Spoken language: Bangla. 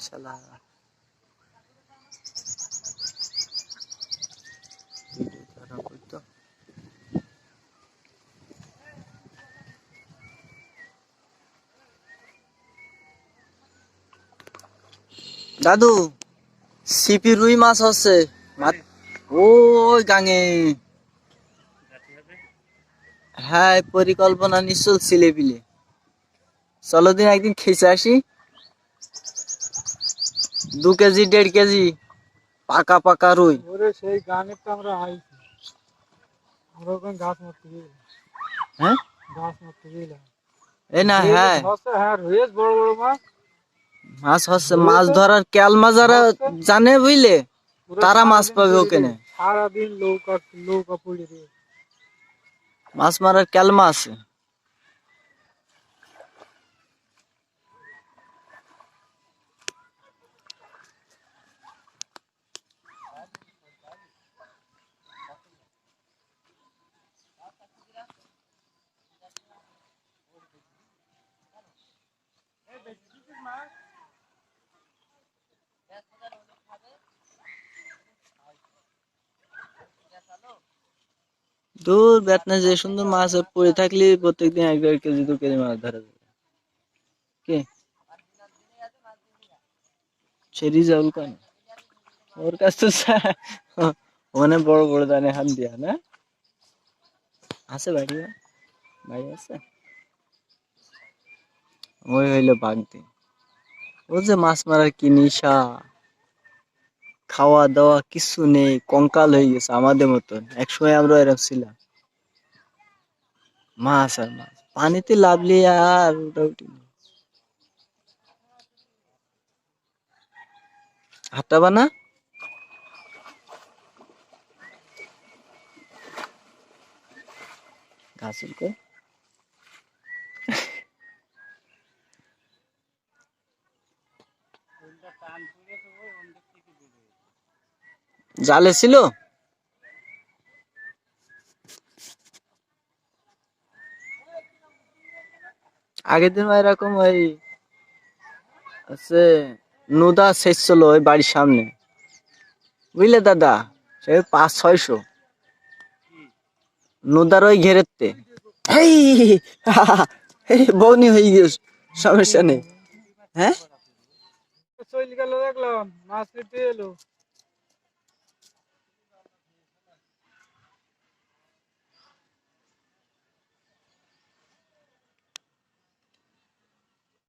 শালা দাদু সিপি রুই মাছ হচ্ছে ওই গাঙে। হ্যাঁ পরিকল্পনা নিশ্চল ছিলে পিলে চলো দিন একদিন খেয়ে আসি 2 কেজি 1.5 কেজি পাকা পাকা রুই। সেই গানের তো আমরা আইছি আমরা ওখানে গাছ মারতে গেলাম। হ্যাঁ গাছ মারতে গেলাম এই না হ্যাঁ হ্যাঁ রয়েছে বড় বড় মাছ। মাছ হচ্ছে মাছ ধরার ক্যালমা যারা জানে বুঝলে তারা মাছ পাবে ওখানে। সারাদিন নৌকা পড়ে রে মাছ মারার ক্যালমা আছে। দূর বেতনা যে সুন্দর মাছ পড়ে থাকলে প্রত্যেকদিন 1.5 কেজি 2 কেজি মাছ ধরা যাবে। কে ছেড়ি যাউল কেন ওর কাছ তো অনেক বড় বড় দানে হাত দিয়া না আছে বাড়ি বাড়ি আছে। ওই হইলো বাগদি ও যে মাছ মারার কি নিশা খাওয়া দাওয়া কিছু নেই কঙ্কাল হয়ে গেছে আমাদের মতন। একসময় আমরা এরকম ছিলাম মাছ আর মাছ পানিতে লাভলি আর ওটা হাঁটা বানা ঘাসের কো জালে ছিল আগের দিন এরকম ওই আছে নদা শেষ ছিল ওই বাড়ির সামনে বুঝলে দাদা সে 500-600 নদার ওই ঘেরেতে বউনি হয়ে গেছ সমস্যা নেই। হ্যাঁ চলে গেল দেখলাম মাছ পেতে এলো।